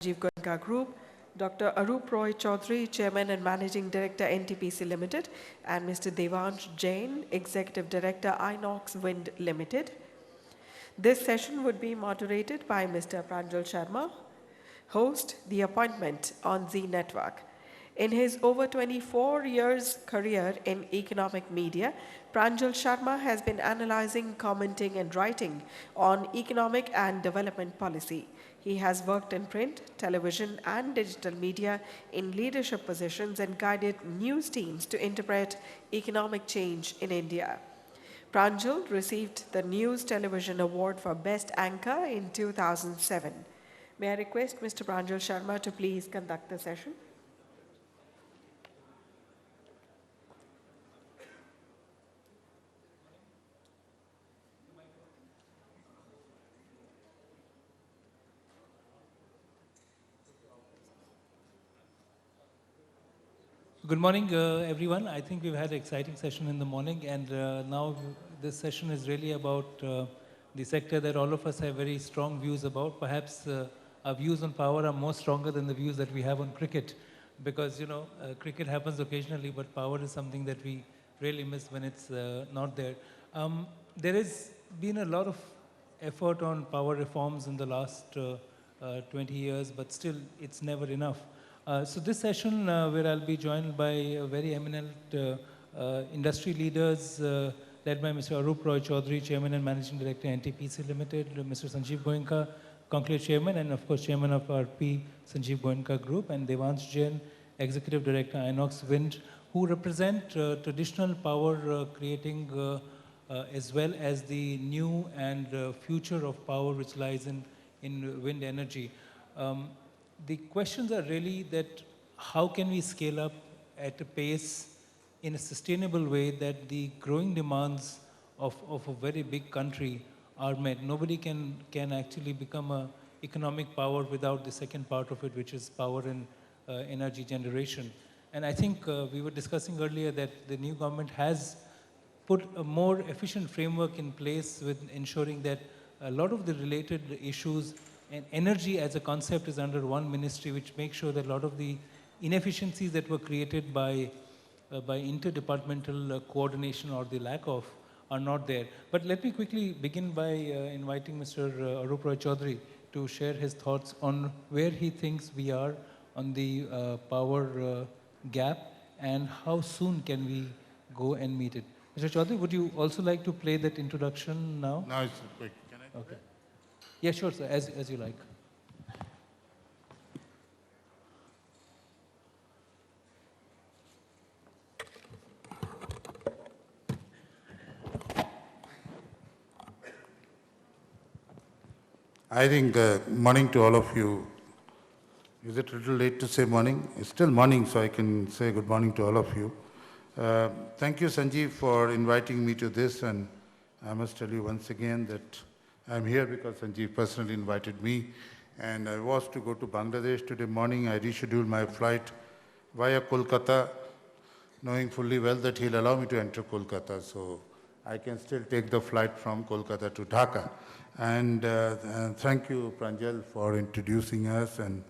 Sanjeev Goenka Group, Dr. Arup Roy Chaudhary, Chairman and Managing Director NTPC Limited, and Mr. Devansh Jain, Executive Director Inox Wind Limited. This session would be moderated by Mr. Pranjal Sharma, host the appointment on Z Network. In his over 24 years career in economic media, Pranjal Sharma has been analyzing, commenting and writing on economic and development policy. He has worked in print, television and digital media in leadership positions and guided news teams to interpret economic change in India. Pranjal received the News Television Award for Best Anchor in 2007. May I request Mr. Pranjal Sharma to please conduct the session? Good morning, everyone. I think we've had an exciting session in the morning, and now this session is really about the sector that all of us have very strong views about. Perhaps our views on power are more stronger than the views that we have on cricket, because cricket happens occasionally, but power is something that we really miss when it's not there. There has been a lot of effort on power reforms in the last 20 years, but still it's never enough. So this session, where I'll be joined by very eminent industry leaders, led by Mr. Arup Roy Chaudhary, Chairman and Managing Director, NTPC Limited, Mr. Sanjeev Goenka, Conclave Chairman, and of course Chairman of our P. Sanjeev Goenka Group, and Devansh Jain, Executive Director, Inox Wind, who represent traditional power creating as well as the new and future of power which lies in wind energy. The questions are really that how can we scale up at a pace in a sustainable way that the growing demands of a very big country are met. Nobody can actually become an economic power without the second part of it, which is power and energy generation. And I think we were discussing earlier that the new government has put a more efficient framework in place with ensuring that a lot of the related issues and energy as a concept is under one ministry, which makes sure that a lot of the inefficiencies that were created by interdepartmental coordination or the lack of are not there. But let me quickly begin by inviting Mr. Arup Roy Chaudhary to share his thoughts on where he thinks we are on the power gap and how soon can we go and meet it. Mr. Chaudhary, would you also like to play that introduction now? No, it's quick. Can I? Okay. Yeah, sure, sir, as you like. I think morning to all of you. Is it a little late to say morning? It's still morning, so I can say good morning to all of you. Thank you, Sanjeev, for inviting me to this, and I must tell you once again that I'm here because Sanjeev personally invited me, and I was to go to Bangladesh today morning. I rescheduled my flight via Kolkata, knowing fully well that he'll allow me to enter Kolkata, so I can still take the flight from Kolkata to Dhaka. And thank you, Pranjal, for introducing us, and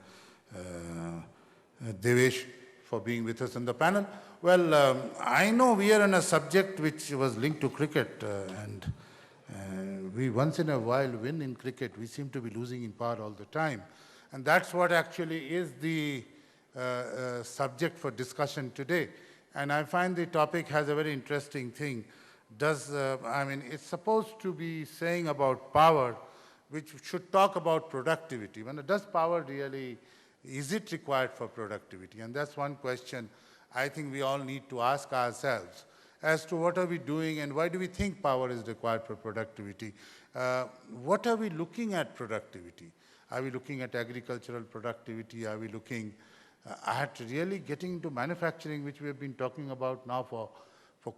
Devesh for being with us on the panel. Well, I know we are on a subject which was linked to cricket, and we once in a while win in cricket. We seem to be losing in power all the time. And that's what actually is the subject for discussion today. And I find the topic has a very interesting thing. It's supposed to be saying about power, which should talk about productivity. Does power really, is it required for productivity? And that's one question I think we all need to ask ourselves as to what are we doing and why do we think power is required for productivity? What are we looking at productivity? Are we looking at agricultural productivity? Are we looking at really getting into manufacturing, which we have been talking about now for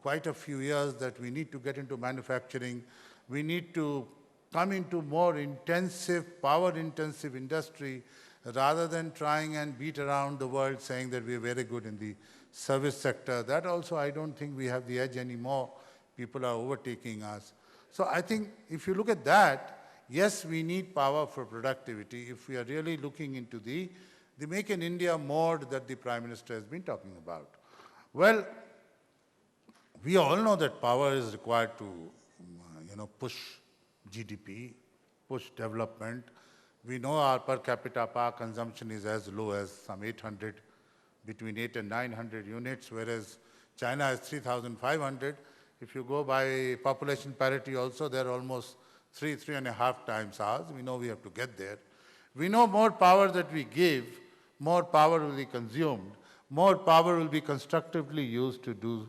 quite a few years, that we need to get into manufacturing. We need to come into more intensive, power-intensive industry rather than trying and beat around the world saying that we're very good in the service sector. That also, I don't think we have the edge anymore. People are overtaking us. So I think if you look at that, yes, we need power for productivity if we are really looking into the Make in India mode that the Prime Minister has been talking about. Well, we all know that power is required to, push GDP, push development. We know our per capita power consumption is as low as some 800, between 8 and 900 units, whereas China is 3,500. If you go by population parity also, they're almost 3.5 times ours. We know we have to get there. We know more power that we give, more power will be consumed, more power will be constructively used to do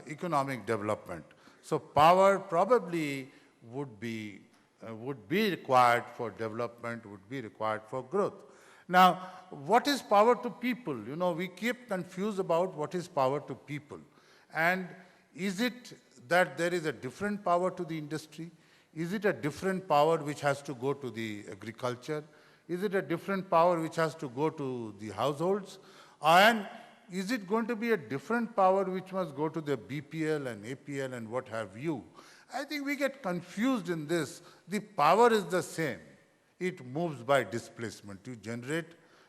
economic development. So power probably would be required for development, would be required for growth. Now, what is power to people? We keep confused about what is power to people. And is it that there is a different power to the industry? Is it a different power which has to go to the agriculture? Is it a different power which has to go to the households? And is it going to be a different power which must go to the BPL and APL and what have you? I think we get confused in this. The power is the same. It moves by displacement. You generate,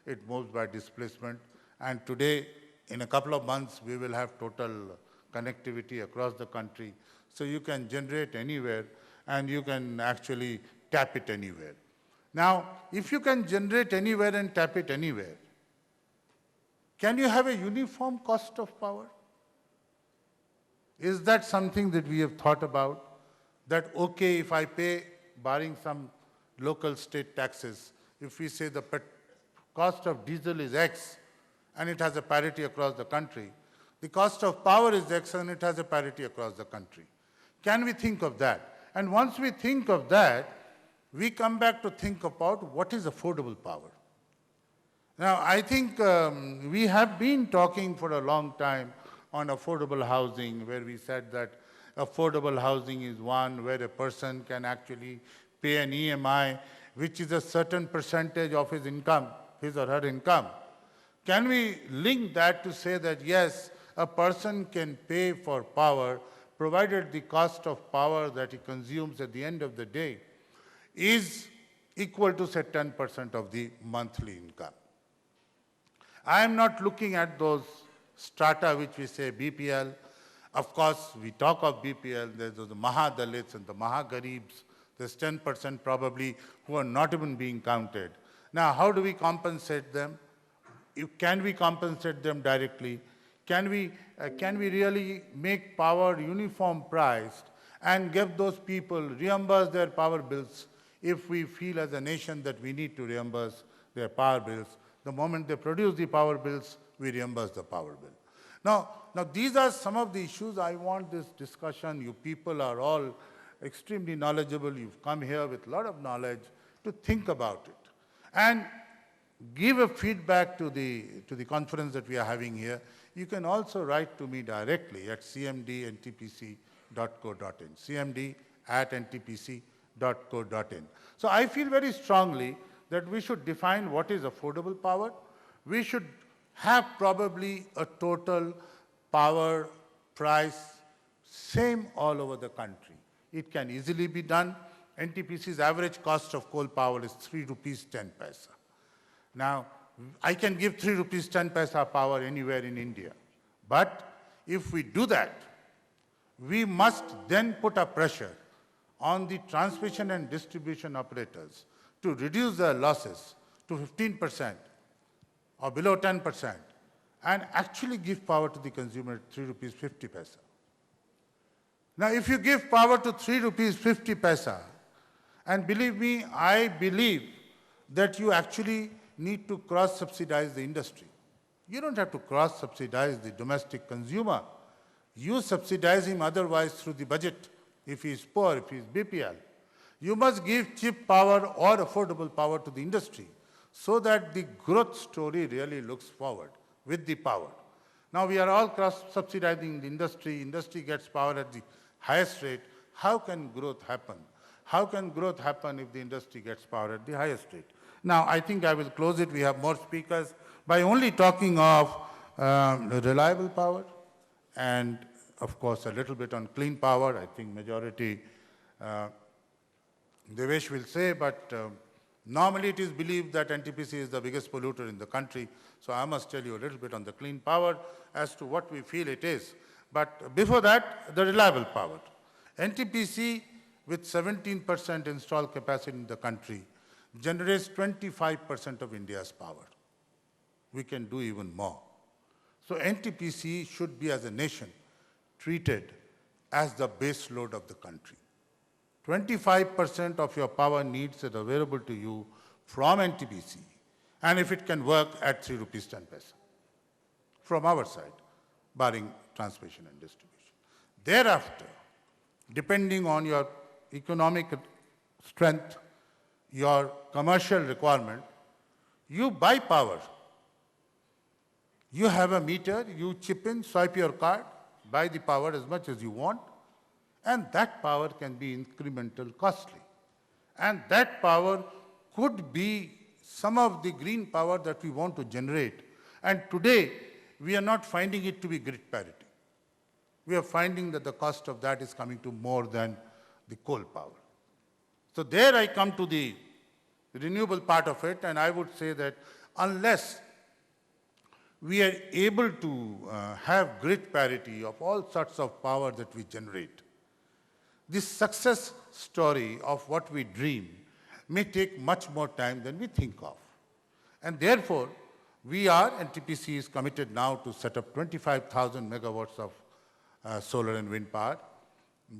it moves by displacement. And today, in a couple of months, we will have total connectivity across the country. So you can generate anywhere and you can actually tap it anywhere. Now, if you can generate anywhere and tap it anywhere, can you have a uniform cost of power? Is that something that we have thought about? That, okay, if I pay, barring some local state taxes, if we say the cost of diesel is X and it has a parity across the country, the cost of power is X and it has a parity across the country. Can we think of that? And once we think of that, we come back to think about what is affordable power. Now, I think we have been talking for a long time on affordable housing, where we said that affordable housing is one where a person can actually pay an EMI, which is a certain percentage of his income, his or her income. Can we link that to say that, yes, a person can pay for power, provided the cost of power that he consumes at the end of the day is equal to, say, 10% of the monthly income. I am not looking at those strata which we say BPL. Of course, we talk of BPL, there's the Mahadalits and the Mahagaribs. There's 10% probably who are not even being counted. Now, how do we compensate them? Can we compensate them directly? Can we really make power uniform priced and give those people, reimburse their power bills if we feel as a nation that we need to reimburse their power bills? The moment they produce the power bills, we reimburse the power bill. Now these are some of the issues. I want this discussion. You people are all extremely knowledgeable. You've come here with a lot of knowledge to think about it and give a feedback to the conference that we are having here. You can also write to me directly at cmd@ntpc.co.in, cmd@ntpc.co.in. So I feel very strongly that we should define what is affordable power. We should have probably a total power price same all over the country. It can easily be done. NTPC's average cost of coal power is 3 rupees 10 paisa. Now, I can give 3 rupees 10 paisa power anywhere in India. But if we do that, we must then put a pressure on the transmission and distribution operators to reduce their losses to 15% or below 10% and actually give power to the consumer at 3 rupees 50 paisa. Now, if you give power to 3 rupees 50 paisa, and believe me, I believe that you actually need to cross-subsidize the industry. You don't have to cross-subsidize the domestic consumer. You subsidize him otherwise through the budget, if he is poor, if he is BPL. You must give cheap power or affordable power to the industry so that the growth story really looks forward with the power. Now we are all cross-subsidizing the industry. Industry gets power at the highest rate. How can growth happen? How can growth happen if the industry gets power at the highest rate? Now I think I will close it. We have more speakers. By only talking of reliable power and of course a little bit on clean power, I think majority Devesh will say, but normally it is believed that NTPC is the biggest polluter in the country. So I must tell you a little bit on the clean power as to what we feel it is. But before that, the reliable power. NTPC, with 17% installed capacity in the country, generates 25% of India's power. We can do even more. So NTPC should be, as a nation, treated as the base load of the country. 25% of your power needs is available to you from NTPC, and if it can work at 3 rupees 10 paisa from our side, barring transmission and distribution. Thereafter, depending on your economic strength, your commercial requirement, you buy power. You have a meter, you chip in, swipe your card, buy the power as much as you want, and that power can be incremental costly. And that power could be some of the green power that we want to generate. And today, we are not finding it to be grid parity. We are finding that the cost of that is coming to more than the coal power. So there I come to the renewable part of it, and I would say that unless we are able to have grid parity of all sorts of power that we generate, this success story of what we dream may take much more time than we think of. And therefore, NTPC is committed now to set up 25,000 megawatts of solar and wind power.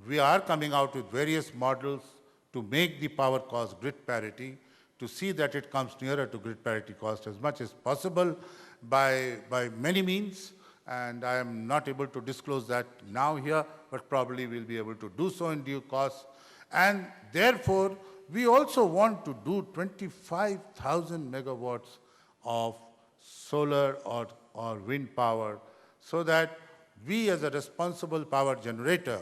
We are coming out with various models to make the power cost grid parity, to see that it comes nearer to grid parity cost as much as possible by many means. And I am not able to disclose that now here, but probably we'll be able to do so in due course. And therefore, we also want to do 25,000 megawatts of solar or wind power, so that we as a responsible power generator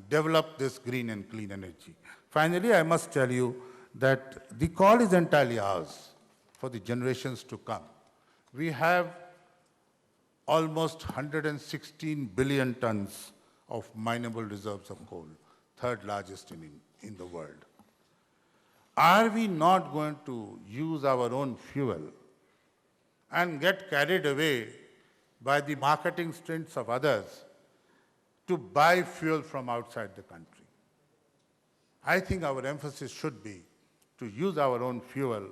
develop this green and clean energy. Finally, I must tell you that the call is entirely ours for the generations to come. We have almost 116 billion tons of mineable reserves of coal, third largest in the world. Are we not going to use our own fuel and get carried away by the marketing stints of others to buy fuel from outside the country? I think our emphasis should be to use our own fuel,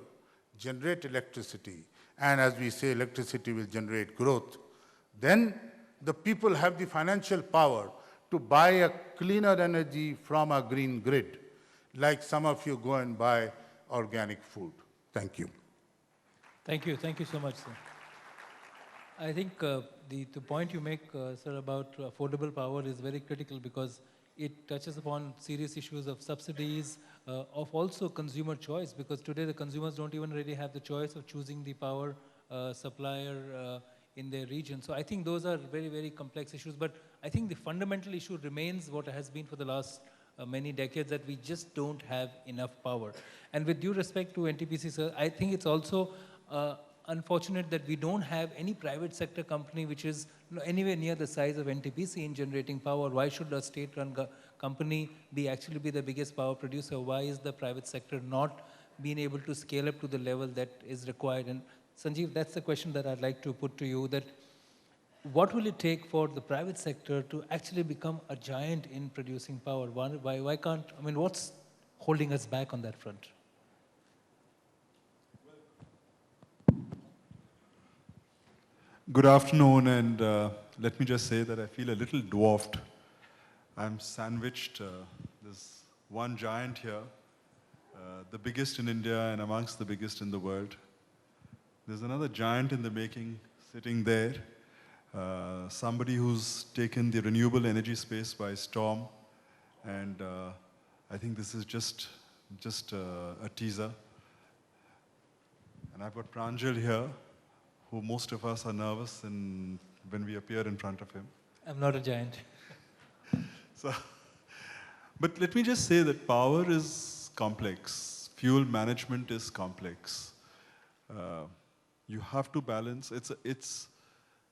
generate electricity, and as we say, electricity will generate growth. Then the people have the financial power to buy a cleaner energy from a green grid, like some of you go and buy organic food. Thank you. Thank you so much, sir. I think the point you make, sir, about affordable power is very critical, because it touches upon serious issues of subsidies, of also consumer choice, because today the consumers don't even really have the choice of choosing the power supplier in their region. So I think those are very, very complex issues, but I think the fundamental issue remains what has been for the last many decades, that we just don't have enough power. And with due respect to NTPC, sir, I think it's also unfortunate that we don't have any private sector company which is anywhere near the size of NTPC in generating power. Why should a state-run company actually be the biggest power producer? Why is the private sector not being able to scale up to the level that is required? And Sanjeev, that's the question that I'd like to put to you, that what will it take for the private sector to actually become a giant in producing power? Why can't, I mean, what's holding us back on that front? Good afternoon, and let me just say that I feel a little dwarfed. I'm sandwiched. There's one giant here, the biggest in India and amongst the biggest in the world. There's another giant in the making sitting there, somebody who's taken the renewable energy space by storm, and I think this is just a teaser. And I've got Pranjal here, who most of us are nervous when we appear in front of him. I'm not a giant. But let me just say that power is complex. Fuel management is complex. You have to balance.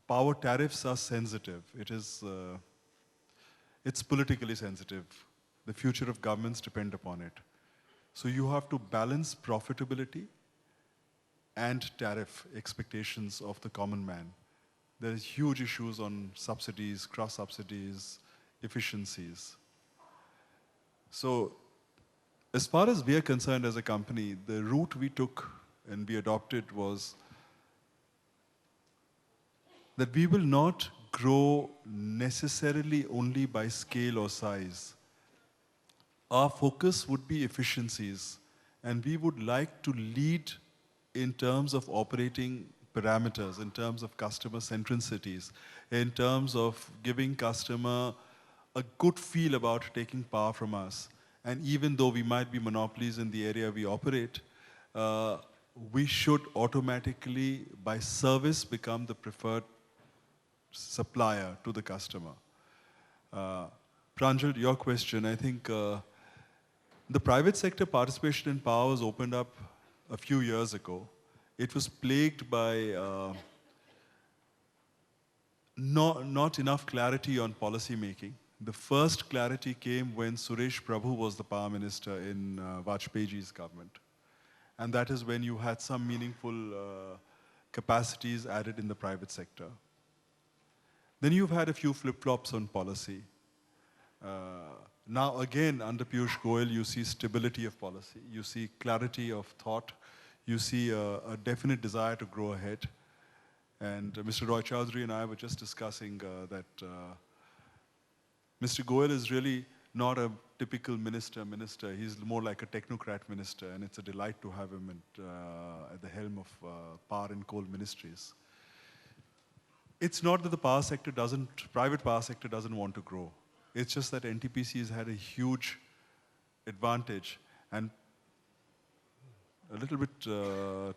Power tariffs are sensitive. It's politically sensitive. The future of governments depend upon it. So you have to balance profitability and tariff expectations of the common man. There is huge issues on subsidies, cross-subsidies, efficiencies. So as far as we are concerned as a company, the route we took and we adopted was that we will not grow necessarily only by scale or size. Our focus would be efficiencies, and we would like to lead in terms of operating parameters, in terms of customer centricities, in terms of giving customer a good feel about taking power from us. And even though we might be monopolies in the area we operate, we should automatically, by service, become the preferred supplier to the customer. Pranjal, your question, I think the private sector participation in power was opened up a few years ago. It was plagued by not enough clarity on policy making. The first clarity came when Suresh Prabhu was the power minister in Vajpayeeji's government. And that is when you had some meaningful capacities added in the private sector. Then you've had a few flip-flops on policy. Now again, under Piyush Goyal, you see stability of policy, you see clarity of thought, you see a definite desire to grow ahead. And Mr. Roy Choudhury and I were just discussing that Mr. Goyal is really not a typical minister. He's more like a technocrat minister, and it's a delight to have him at the helm of power and coal ministries. It's not that the private power sector doesn't want to grow. It's just that NTPC has had a huge advantage. And a little bit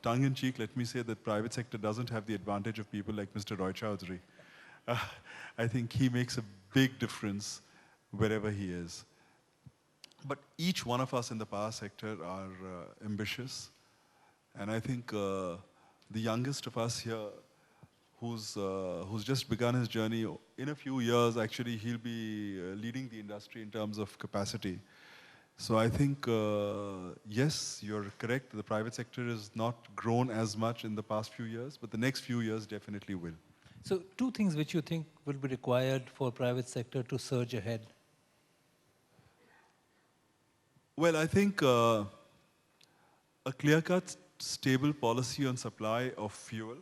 tongue-in-cheek, let me say that private sector doesn't have the advantage of people like Mr. Roy Choudhury. I think he makes a big difference wherever he is. But each one of us in the power sector are ambitious. And I think the youngest of us here, who's just begun his journey, in a few years, actually, he'll be leading the industry in terms of capacity. So I think, yes, you're correct. The private sector has not grown as much in the past few years, but the next few years definitely will. So two things which you think will be required for private sector to surge ahead. Well, I think a clear-cut, stable policy on supply of fuel,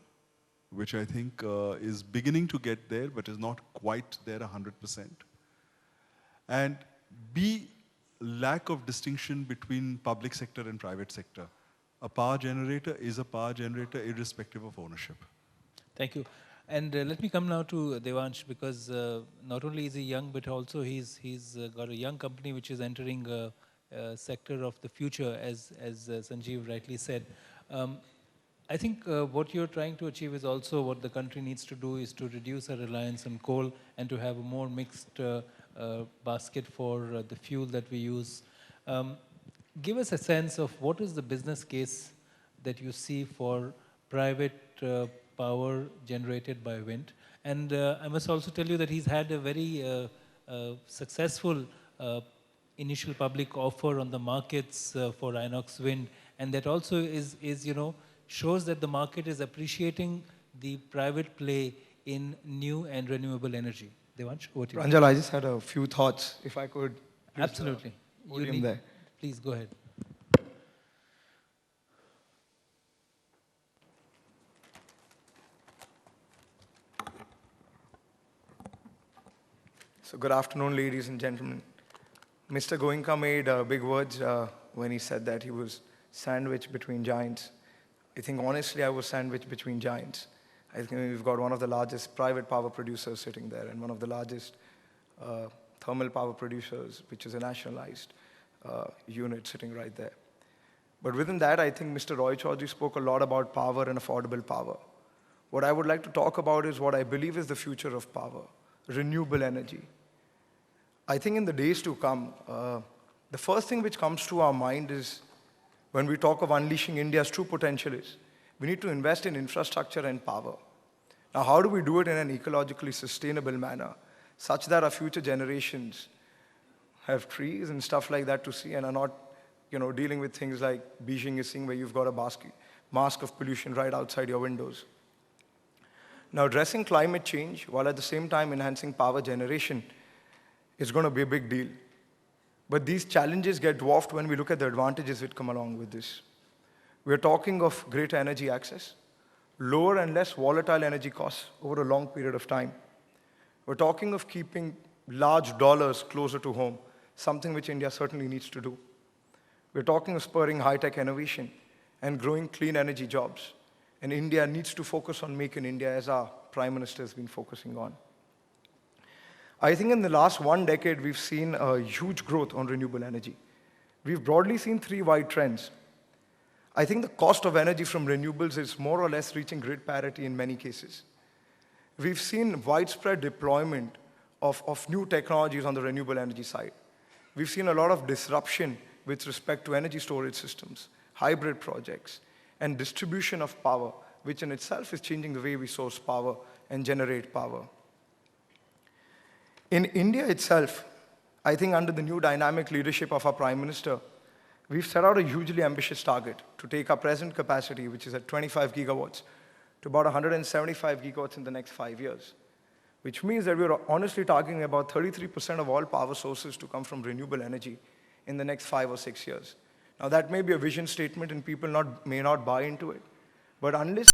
which I think is beginning to get there, but is not quite there 100%. And B, lack of distinction between public sector and private sector. A power generator is a power generator irrespective of ownership. Thank you. And let me come now to Devansh, because not only is he young, but also he's got a young company which is entering a sector of the future, as Sanjeev rightly said. I think what you're trying to achieve is also what the country needs to do, is to reduce our reliance on coal and to have a more mixed basket for the fuel that we use. Give us a sense of what is the business case that you see for private power generated by wind. And I must also tell you that he's had a very successful initial public offer on the markets for Inox Wind, and that also is shows that the market is appreciating the private play in new and renewable energy. Devansh, over to you. Pranjal, I just had a few thoughts, if I could. Absolutely. There. Please go ahead. So good afternoon, ladies and gentlemen. Mr. Goenka made big words when he said that he was sandwiched between giants. I think honestly I was sandwiched between giants. I think we've got one of the largest private power producers sitting there and one of the largest thermal power producers, which is a nationalized unit sitting right there. But within that, I think Mr. Roy Choudhury spoke a lot about power and affordable power. What I would like to talk about is what I believe is the future of power, renewable energy. I think in the days to come, the first thing which comes to our mind is when we talk of unleashing India's true potential is we need to invest in infrastructure and power. Now, how do we do it in an ecologically sustainable manner such that our future generations have trees and stuff like that to see and are not, dealing with things like Beijing is seeing where you've got a mask of pollution right outside your windows. Now, addressing climate change while at the same time enhancing power generation is going to be a big deal. But these challenges get dwarfed when we look at the advantages that come along with this. We're talking of greater energy access, lower and less volatile energy costs over a long period of time. We're talking of keeping large dollars closer to home, something which India certainly needs to do. We're talking of spurring high-tech innovation and growing clean energy jobs. And India needs to focus on Make in India, as our Prime Minister has been focusing on. I think in the last 1 decade, we've seen a huge growth on renewable energy. We've broadly seen 3 wide trends. I think the cost of energy from renewables is more or less reaching grid parity in many cases. We've seen widespread deployment of new technologies on the renewable energy side. We've seen a lot of disruption with respect to energy storage systems, hybrid projects, and distribution of power, which in itself is changing the way we source power and generate power. In India itself, I think under the new dynamic leadership of our Prime Minister, we've set out a hugely ambitious target to take our present capacity, which is at 25 gigawatts, to about 175 gigawatts in the next 5 years, which means that we're honestly targeting about 33% of all power sources to come from renewable energy in the next 5 or 6 years. Now, that may be a vision statement and people may not buy into it, but unless